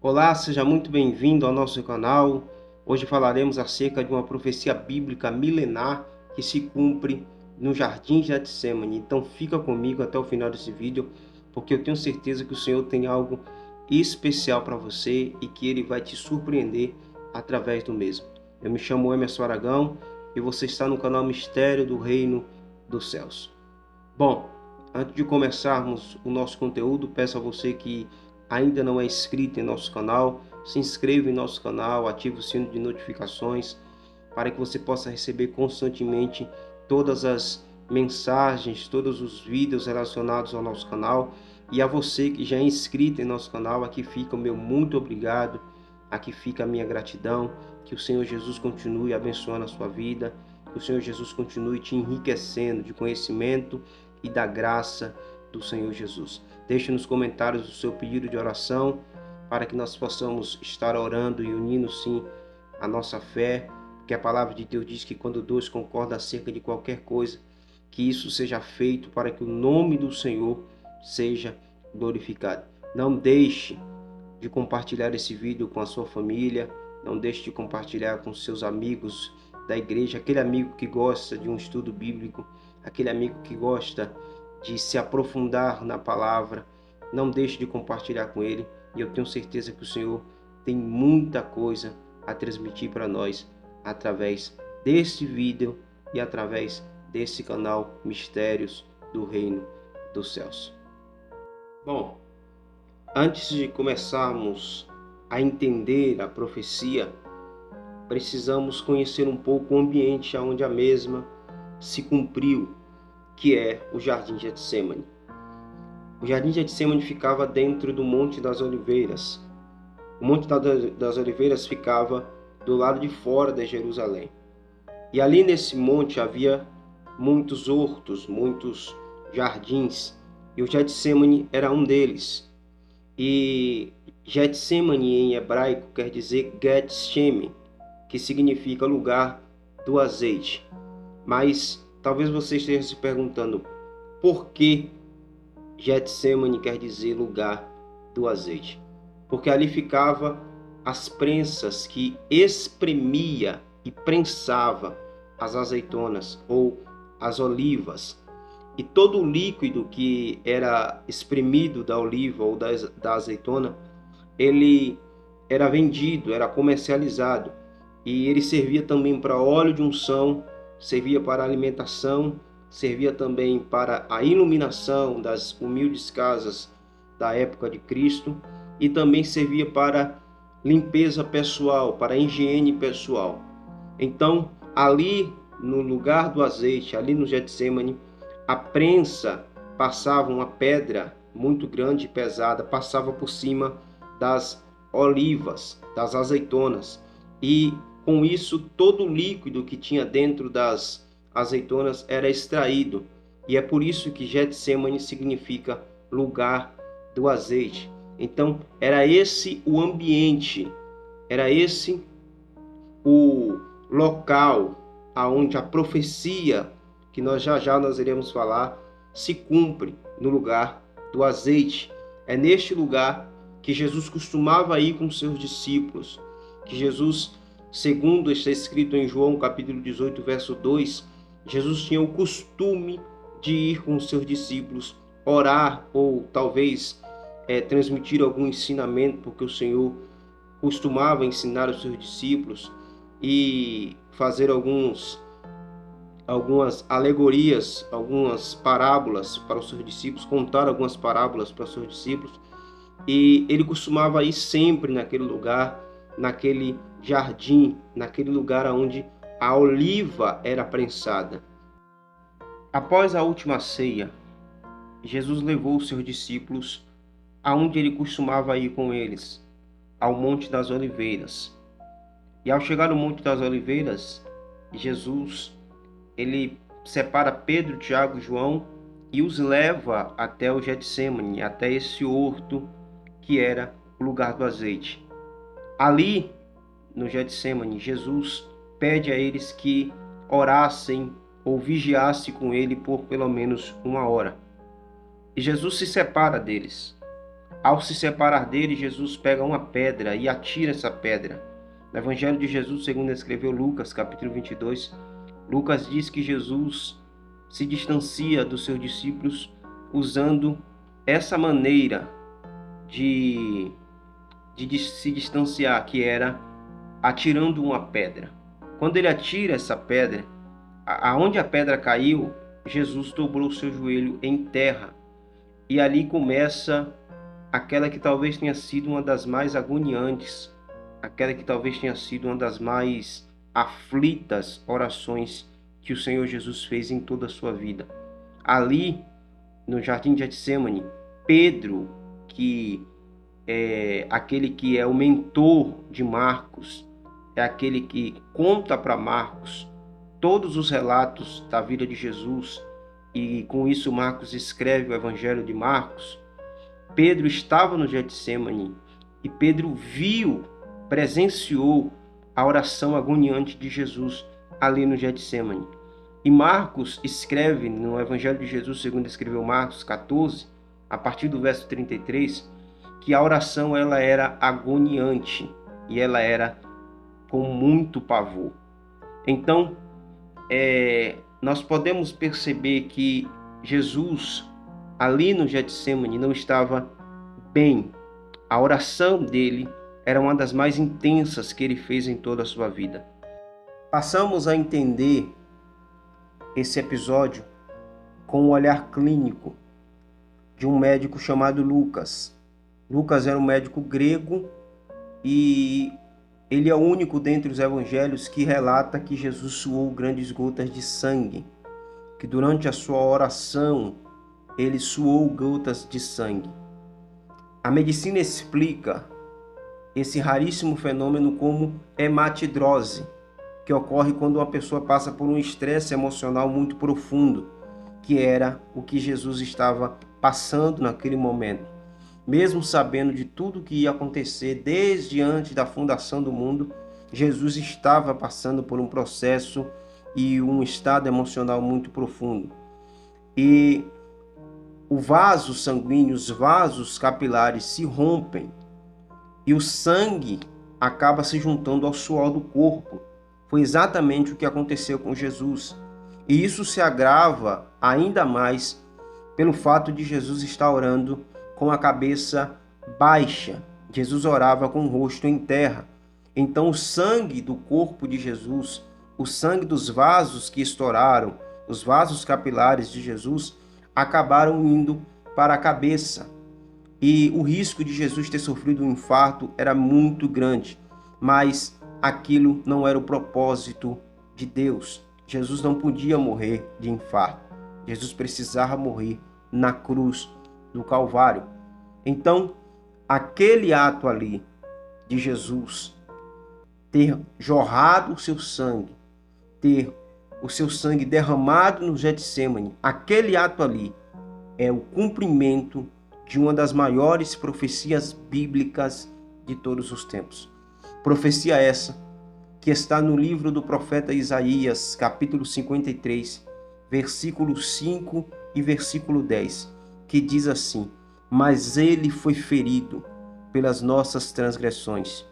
Olá, seja muito bem-vindo ao nosso canal. Hoje falaremos acerca de uma profecia bíblica milenar que se cumpre no Jardim de Getsêmani. Então fica comigo até o final desse vídeo, porque eu tenho certeza que o Senhor tem algo especial para você e que Ele vai te surpreender através do mesmo. Eu me chamo Emerson Aragão e você está no canal Mistério do Reino dos Céus. Bom, antes de começarmos o nosso conteúdo, peço a você que ainda não é inscrito em nosso canal, se inscreva em nosso canal, ative o sino de notificações para que você possa receber constantemente todas as mensagens, todos os vídeos relacionados ao nosso canal. E a você que já é inscrito em nosso canal, aqui fica o meu muito obrigado, aqui fica a minha gratidão. Que o Senhor Jesus continue abençoando a sua vida, que o Senhor Jesus continue te enriquecendo de conhecimento e da graça do Senhor Jesus. Deixe nos comentários o seu pedido de oração para que nós possamos estar orando e unindo sim a nossa fé, porque a palavra de Deus diz que quando dois concordam acerca de qualquer coisa, que isso seja feito para que o nome do Senhor seja glorificado. Não deixe de compartilhar esse vídeo com a sua família, não deixe de compartilhar com seus amigos da igreja, aquele amigo que gosta de um estudo bíblico, aquele amigo que gosta de se aprofundar na palavra. Não deixe de compartilhar com ele, e eu tenho certeza que o Senhor tem muita coisa a transmitir para nós através desse vídeo e através desse canal Mistérios do Reino dos Céus. Bom, antes de começarmos a entender a profecia, precisamos conhecer um pouco o ambiente onde a mesma se cumpriu, que é o Jardim de Getsêmani. O Jardim de Getsêmani ficava dentro do Monte das Oliveiras. O Monte das Oliveiras ficava do lado de fora de Jerusalém. E ali nesse monte havia muitos hortos, muitos jardins, e o Getsêmani era um deles. E Getsêmani em hebraico quer dizer Getshem, que significa lugar do azeite. Mas talvez você esteja se perguntando por que Getsêmani quer dizer lugar do azeite. Porque ali ficava as prensas que espremia e prensava as azeitonas ou as olivas. E todo o líquido que era espremido da oliva ou da azeitona, ele era vendido, era comercializado. E ele servia também para óleo de unção, servia para alimentação, servia também para a iluminação das humildes casas da época de Cristo e também servia para limpeza pessoal, para higiene pessoal. Então, ali no lugar do azeite, ali no Getsêmani, a prensa passava uma pedra muito grande e pesada, passava por cima das olivas, das azeitonas, e com isso todo o líquido que tinha dentro das azeitonas era extraído, e é por isso que Getsêmani significa lugar do azeite. Então era esse o ambiente, era esse o local aonde a profecia, que nós iremos falar, se cumpre, no lugar do azeite. É neste lugar que Jesus costumava ir com seus discípulos, que Jesus, segundo está escrito em João capítulo 18, verso 2, Jesus tinha o costume de ir com seus discípulos, orar ou talvez transmitir algum ensinamento, porque o Senhor costumava ensinar os seus discípulos e fazer algumas alegorias, algumas parábolas para os seus discípulos, contar algumas parábolas para os seus discípulos. E ele costumava ir sempre naquele lugar, naquele jardim, naquele lugar onde a oliva era prensada. Após a última ceia, Jesus levou os seus discípulos aonde ele costumava ir com eles, ao Monte das Oliveiras. E ao chegar no Monte das Oliveiras, Jesus, ele separa Pedro, Tiago e João e os leva até o Getsêmani, até esse horto que era o lugar do azeite. Ali, no Getsêmani, Jesus pede a eles que orassem ou vigiassem com ele por pelo menos 1 hora. E Jesus se separa deles. Ao se separar dele, Jesus pega uma pedra e atira essa pedra. No Evangelho de Jesus, segundo escreveu Lucas, capítulo 22, Lucas diz que Jesus se distancia dos seus discípulos usando essa maneira de se distanciar, que era atirando uma pedra. Quando ele atira essa pedra, aonde a pedra caiu, Jesus dobrou seu joelho em terra. E ali começa aquela que talvez tenha sido uma das mais agoniantes, aquela que talvez tenha sido uma das mais aflitas orações que o Senhor Jesus fez em toda a sua vida. Ali, no Jardim de Getsemane, Pedro, que é aquele que é o mentor de Marcos, é aquele que conta para Marcos todos os relatos da vida de Jesus, e com isso Marcos escreve o Evangelho de Marcos. Pedro estava no Getsemane e Pedro presenciou a oração agoniante de Jesus ali no Getsemane. E Marcos escreve no Evangelho de Jesus, segundo escreveu Marcos 14, a partir do verso 33, que a oração ela era agoniante e ela era com muito pavor. Então, nós podemos perceber que Jesus, ali no Getsemane, não estava bem. A oração dele era uma das mais intensas que ele fez em toda a sua vida. Passamos a entender esse episódio com o olhar clínico de um médico chamado Lucas. Lucas era um médico grego e ele é o único dentre os evangelhos que relata que Jesus suou grandes gotas de sangue, que durante a sua oração ele suou gotas de sangue. A medicina explica esse raríssimo fenômeno como hematidrose, que ocorre quando uma pessoa passa por um estresse emocional muito profundo, que era o que Jesus estava passando naquele momento. Mesmo sabendo de tudo que ia acontecer desde antes da fundação do mundo, Jesus estava passando por um processo e um estado emocional muito profundo. E o vaso sanguíneo, os vasos capilares se rompem e o sangue acaba se juntando ao suor do corpo. Foi exatamente o que aconteceu com Jesus. E isso se agrava ainda mais pelo fato de Jesus estar orando com a cabeça baixa. Jesus orava com o rosto em terra. Então o sangue do corpo de Jesus, o sangue dos vasos que estouraram, os vasos capilares de Jesus, acabaram indo para a cabeça. E o risco de Jesus ter sofrido um infarto era muito grande. Mas aquilo não era o propósito de Deus. Jesus não podia morrer de infarto. Jesus precisava morrer na cruz do Calvário. Então, aquele ato ali de Jesus ter jorrado o seu sangue, ter o seu sangue derramado no Getsemane, aquele ato ali é o cumprimento de uma das maiores profecias bíblicas de todos os tempos. Profecia essa que está no livro do profeta Isaías, capítulo 53, versículo 5 e versículo 10, que diz assim: mas ele foi ferido pelas nossas transgressões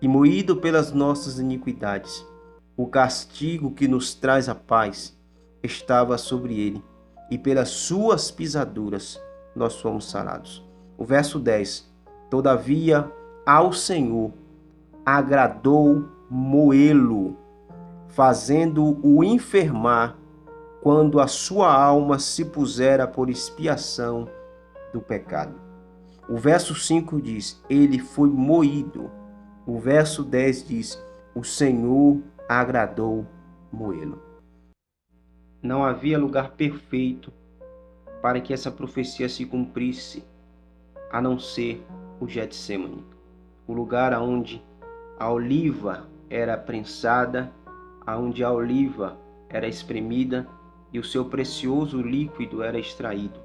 e moído pelas nossas iniquidades. O castigo que nos traz a paz estava sobre ele, e pelas suas pisaduras nós fomos sarados. O verso 10. Todavia ao Senhor agradou moê-lo, fazendo-o enfermar, quando a sua alma se pusera por expiação do pecado. O verso 5 diz: ele foi moído. O verso 10 diz: o Senhor agradou moê-lo. Não havia lugar perfeito para que essa profecia se cumprisse, a não ser o Getsemane, o lugar onde a oliva era prensada, onde a oliva era espremida e o seu precioso líquido era extraído.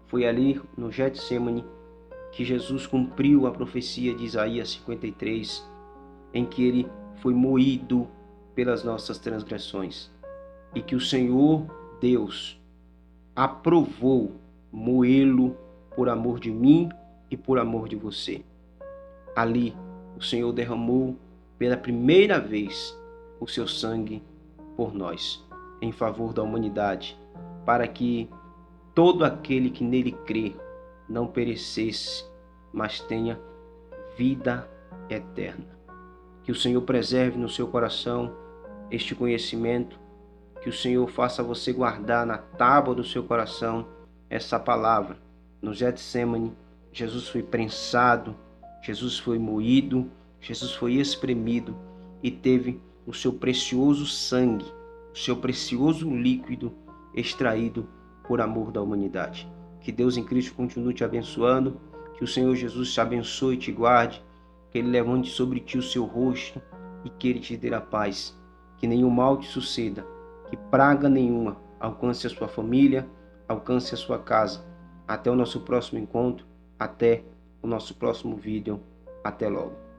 Foi ali no Getsemane que Jesus cumpriu a profecia de Isaías 53, em que ele foi moído pelas nossas transgressões, e que o Senhor Deus aprovou moê-lo por amor de mim e por amor de você. Ali, o Senhor derramou pela primeira vez o seu sangue por nós, em favor da humanidade, para que todo aquele que nele crê não perecesse, mas tenha vida eterna. Que o Senhor preserve no seu coração este conhecimento, que o Senhor faça você guardar na tábua do seu coração essa palavra. No Getsemane, Jesus foi prensado, Jesus foi moído, Jesus foi espremido e teve o seu precioso sangue, o seu precioso líquido extraído por amor da humanidade. Que Deus em Cristo continue te abençoando, que o Senhor Jesus te abençoe e te guarde, que Ele levante sobre ti o seu rosto e que Ele te dê a paz. Que nenhum mal te suceda, que praga nenhuma alcance a sua família, alcance a sua casa. Até o nosso próximo encontro, até o nosso próximo vídeo. Até logo.